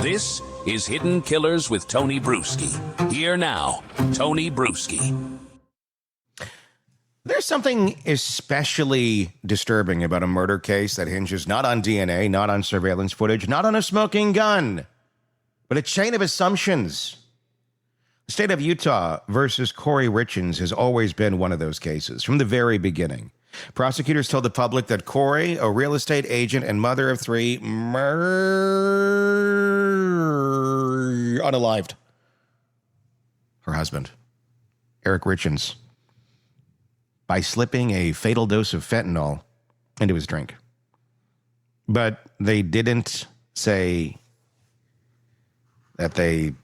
This is Hidden Killers with Tony Brueski. Here now, Tony Brueski. There's something especially disturbing about a murder case that hinges not on DNA, not on surveillance footage, not on a smoking gun, but a chain of assumptions. The state of Utah versus Kouri Richins has always been one of those cases from the very beginning. Prosecutors told the public that Kouri, a real estate agent and mother of three, unalived her husband, Eric Richins, by slipping a fatal dose of fentanyl into his drink. But they didn't say that they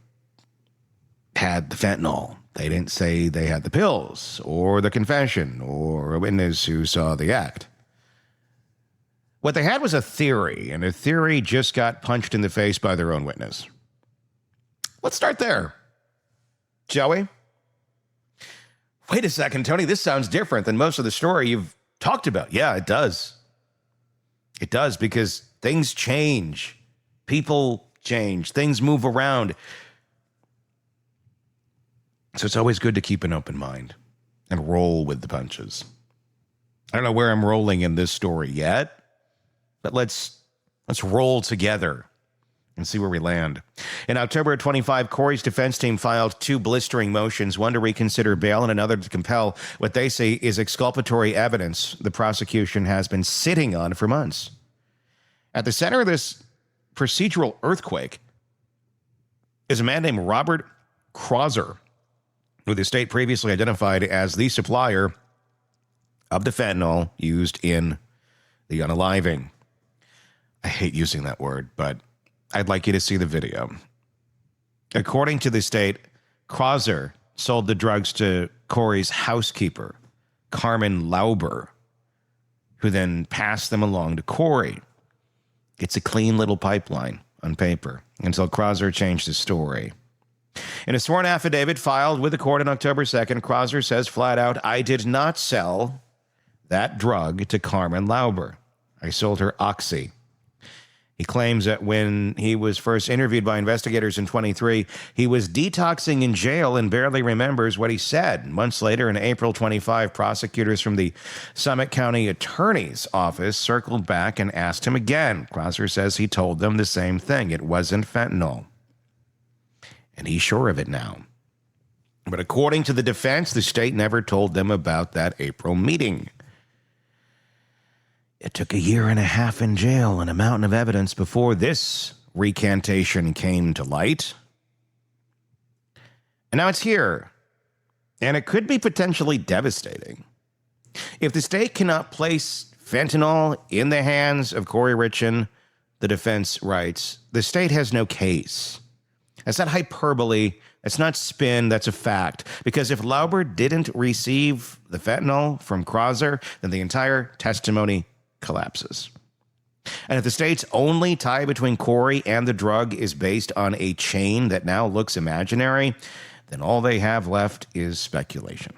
had the fentanyl. They didn't say they had the pills or the confession or a witness who saw the act. What they had was a theory, and a theory just got punched in the face by their own witness. Let's start there, shall we? Wait a second, Tony, this sounds different than most of the story you've talked about. Yeah, it does. It does, because things change. People change. Things move around. So it's always good to keep an open mind and roll with the punches. I don't know where I'm rolling in this story yet, but let's roll together and see where we land. In October of 25, Kouri's defense team filed two blistering motions, one to reconsider bail and another to compel what they say is exculpatory evidence the prosecution has been sitting on for months. At the center of this procedural earthquake is a man named Robert Crozier, who the state previously identified as the supplier of the fentanyl used in the unaliving. I hate using that word, but I'd like you to see the video. According to the state, Crozier sold the drugs to Kouri's housekeeper, Carmen Lauber, who then passed them along to Kouri. It's a clean little pipeline on paper until Crozier changed his story. In a sworn affidavit filed with the court on October 2nd, Crozier says flat out, "I did not sell that drug to Carmen Lauber. I sold her Oxy." He claims that when he was first interviewed by investigators in 23, he was detoxing in jail and barely remembers what he said. Months later, in April 25, prosecutors from the Summit County Attorney's Office circled back and asked him again. Crozier says he told them the same thing. It wasn't fentanyl. And he's sure of it now. But according to the defense, the state never told them about that April meeting. It took 1.5 years in jail and a mountain of evidence before this recantation came to light. And now it's here. And it could be potentially devastating. If the state cannot place fentanyl in the hands of Kouri Richins, the defense writes, the state has no case. That's not hyperbole. That's not spin. That's a fact. Because if Lauber didn't receive the fentanyl from Crozier, then the entire testimony collapses. And if the state's only tie between Kouri and the drug is based on a chain that now looks imaginary, then all they have left is speculation.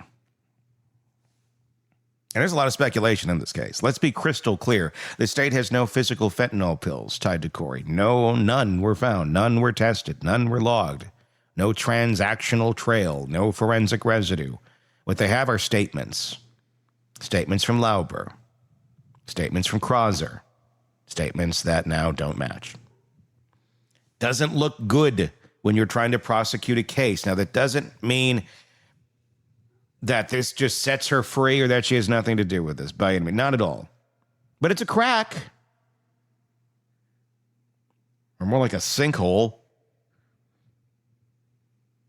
And there's a lot of speculation in this case. Let's be crystal clear. The state has no physical fentanyl pills tied to Kouri. No, none were found. None were tested. None were logged. No transactional trail. No forensic residue. What they have are statements. Statements from Lauber. Statements from Crozier. Statements that now don't match. Doesn't look good when you're trying to prosecute a case. Now, that doesn't mean that this just sets her free or that she has nothing to do with this, by any means. Not at all. But it's a crack. Or more like a sinkhole.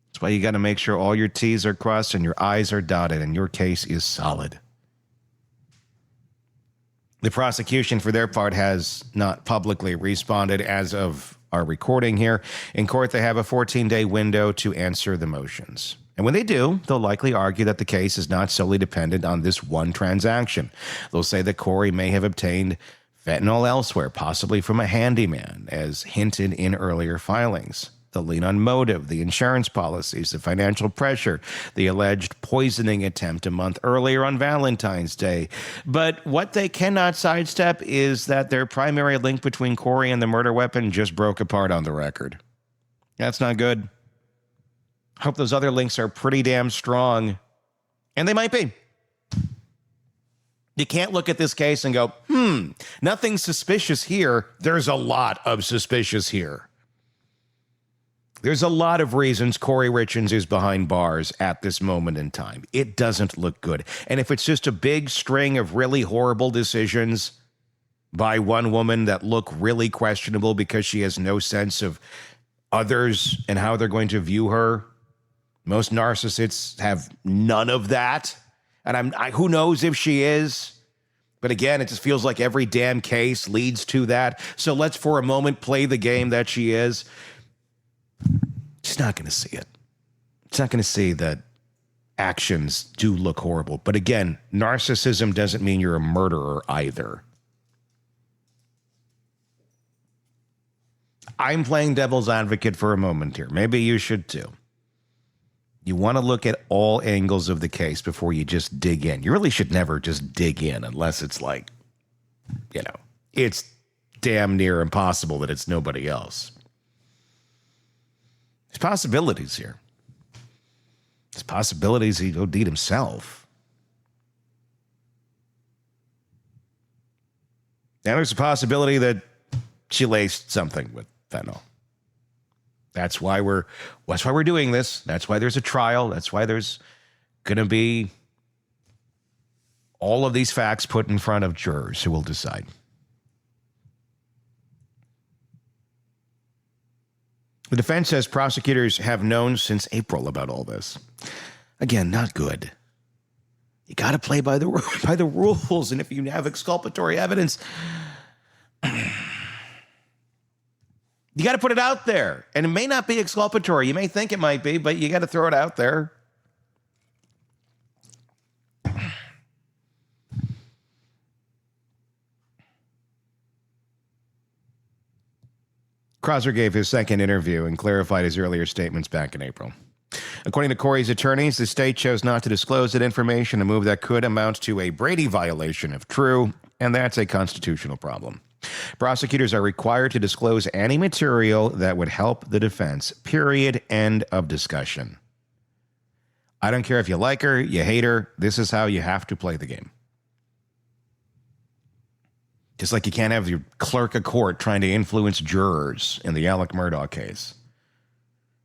That's why you got to make sure all your T's are crossed and your I's are dotted and your case is solid. The prosecution, for their part, has not publicly responded as of our recording here. In court, they have a 14-day window to answer the motions. And when they do, they'll likely argue that the case is not solely dependent on this one transaction. They'll say that Kouri may have obtained fentanyl elsewhere, possibly from a handyman, as hinted in earlier filings. They'll lean on motive, the insurance policies, the financial pressure, the alleged poisoning attempt a month earlier on Valentine's Day. But what they cannot sidestep is that their primary link between Kouri and the murder weapon just broke apart on the record. That's not good. Hope those other links are pretty damn strong. And they might be. You can't look at this case and go, nothing suspicious here. There's a lot of suspicious here. There's a lot of reasons Kouri Richins is behind bars at this moment in time. It doesn't look good. And if it's just a big string of really horrible decisions by one woman that look really questionable because she has no sense of others and how they're going to view her, most narcissists have none of that. And who knows if she is? But again, it just feels like every damn case leads to that. So let's for a moment play the game that she is. She's not going to see it. It's not going to see that actions do look horrible. But again, narcissism doesn't mean you're a murderer either. I'm playing devil's advocate for a moment here. Maybe you should too. You want to look at all angles of the case before you just dig in. You really should never just dig in unless it's like, it's damn near impossible that it's nobody else. There's possibilities here. There's possibilities he OD'd himself. And there's a possibility that she laced something with fentanyl. That's why we're doing this. That's why there's a trial. That's why there's going to be all of these facts put in front of jurors who will decide. The defense says prosecutors have known since April about all this. Again, not good. You got to play by the rules, and if you have exculpatory evidence, you got to put it out there. And it may not be exculpatory. You may think it might be, but you got to throw it out there. Crozier gave his second interview and clarified his earlier statements back in April. According to Kouri's attorneys, the state chose not to disclose that information, a move that could amount to a Brady violation if true, and that's a constitutional problem. Prosecutors are required to disclose any material that would help the defense, period, end of discussion. I don't care if you like her, you hate her, this is how you have to play the game. Just like you can't have your clerk of court trying to influence jurors in the Alec Murdaugh case.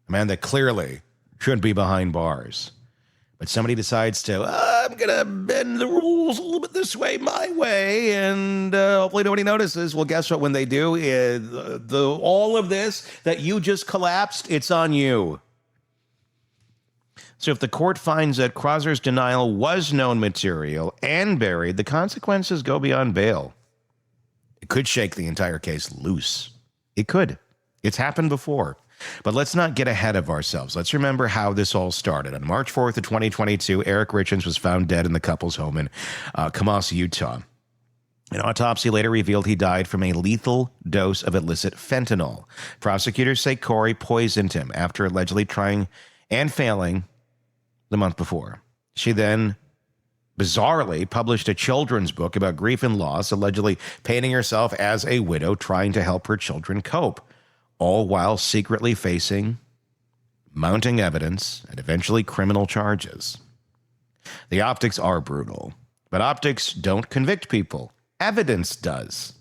A man that clearly should be behind bars. But somebody decides to, I'm going to bend the rules a little bit this way, my way, and hopefully nobody notices. Well, guess what? When they do, all of this that you just collapsed, it's on you. So if the court finds that Crozier's denial was known material and buried, the consequences go beyond bail. It could shake the entire case loose. It could. It's happened before. But let's not get ahead of ourselves. Let's remember how this all started. On March 4th of 2022, Eric Richins was found dead in the couple's home in Kamasi, Utah. An autopsy later revealed he died from a lethal dose of illicit fentanyl. Prosecutors say Kouri poisoned him after allegedly trying and failing the month before. She then bizarrely published a children's book about grief and loss, allegedly painting herself as a widow trying to help her children cope, all while secretly facing mounting evidence and eventually criminal charges. The optics are brutal, but optics don't convict people. Evidence does.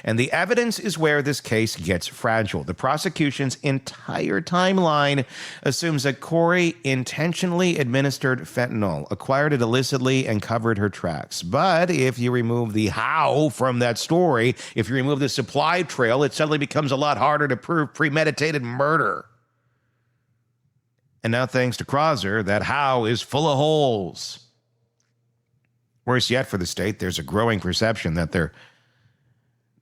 And the evidence is where this case gets fragile. The prosecution's entire timeline assumes that Kouri intentionally administered fentanyl, acquired it illicitly, and covered her tracks. But if you remove the how from that story, if you remove the supply trail, it suddenly becomes a lot harder to prove premeditated murder. And now, thanks to Crozier, that how is full of holes. Worse yet for the state, there's a growing perception that they're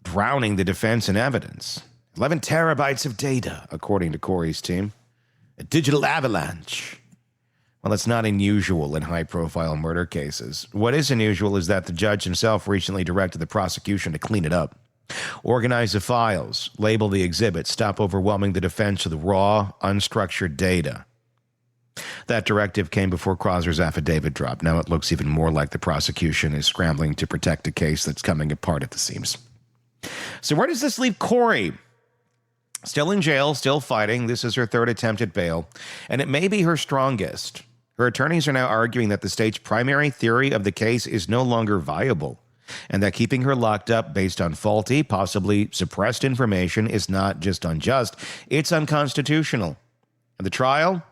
drowning the defense in evidence. 11 terabytes of data, according to Kouri's team. A digital avalanche. Well, that's not unusual in high-profile murder cases. What is unusual is that the judge himself recently directed the prosecution to clean it up. Organize the files, label the exhibits, stop overwhelming the defense with raw, unstructured data. That directive came before Crozier's affidavit dropped. Now it looks even more like the prosecution is scrambling to protect a case that's coming apart at the seams. So where does this leave Kouri? Still in jail, still fighting. This is her third attempt at bail, and it may be her strongest. Her attorneys are now arguing that the state's primary theory of the case is no longer viable, and that keeping her locked up based on faulty, possibly suppressed information is not just unjust, it's unconstitutional. And the trial,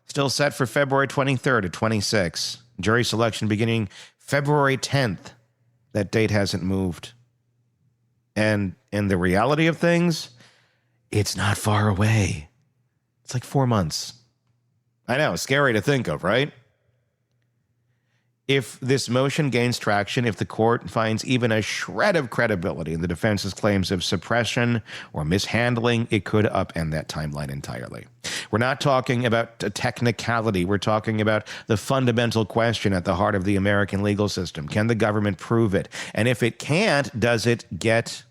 still set for February 23rd at 26. Jury selection beginning February 10th. That date hasn't moved. And in the reality of things, it's not far away. It's like 4 months. I know, scary to think of, right? If this motion gains traction, if the court finds even a shred of credibility in the defense's claims of suppression or mishandling, it could upend that timeline entirely. We're not talking about a technicality. We're talking about the fundamental question at the heart of the American legal system. Can the government prove it? And if it can't, does it get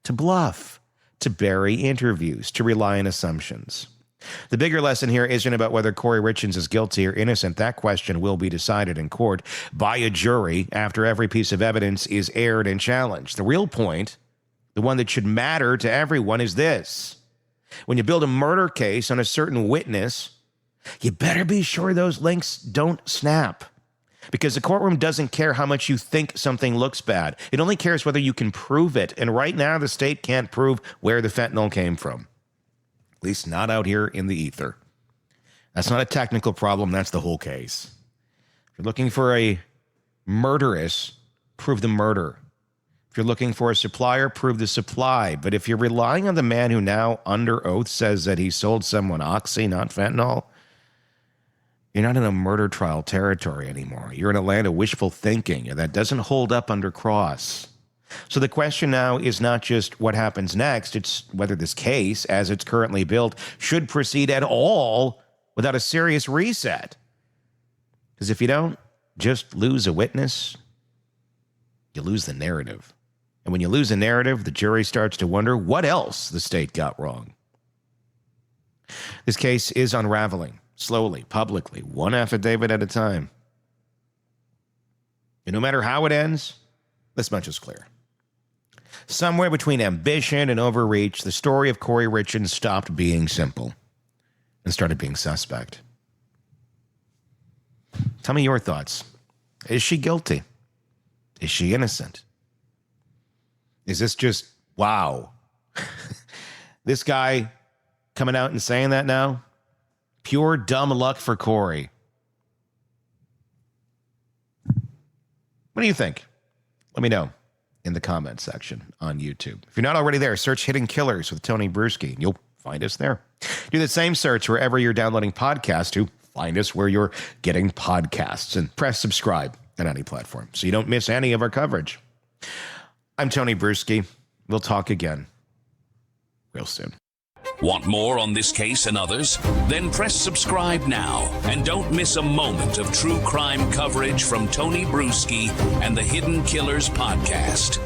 to bluff, to bury interviews, to rely on assumptions? The bigger lesson here isn't about whether Kouri Richins is guilty or innocent. That question will be decided in court by a jury after every piece of evidence is aired and challenged. The real point, the one that should matter to everyone, is this. When you build a murder case on a certain witness, you better be sure those links don't snap. Because the courtroom doesn't care how much you think something looks bad. It only cares whether you can prove it. And right now, the state can't prove where the fentanyl came from. At least not out here in the ether. That's not a technical problem. That's the whole case. If you're looking for a murderess, prove the murder. If you're looking for a supplier, prove the supply. But if you're relying on the man who now under oath says that he sold someone oxy, not fentanyl, you're not in a murder trial territory anymore. You're in a land of wishful thinking, and that doesn't hold up under cross. So the question now is not just what happens next, it's whether this case, as it's currently built, should proceed at all without a serious reset. Because if you don't just lose a witness, you lose the narrative. And when you lose a narrative, the jury starts to wonder what else the state got wrong. This case is unraveling, slowly, publicly, one affidavit at a time. And no matter how it ends, this much is clear. Somewhere between ambition and overreach, the story of Kouri Richins stopped being simple and started being suspect. Tell me your thoughts. Is she guilty? Is she innocent? Is this just, wow, this guy coming out and saying that now? Pure dumb luck for Kouri. What do you think? Let me know in the comments section on YouTube. If you're not already there, search Hidden Killers with Tony Brueski, and you'll find us there. Do the same search wherever you're downloading podcasts to find us where you're getting podcasts, and press subscribe on any platform so you don't miss any of our coverage. I'm Tony Brueski. We'll talk again real soon. Want more on this case and others? Then press subscribe now and don't miss a moment of true crime coverage from Tony Brueski and the Hidden Killers podcast.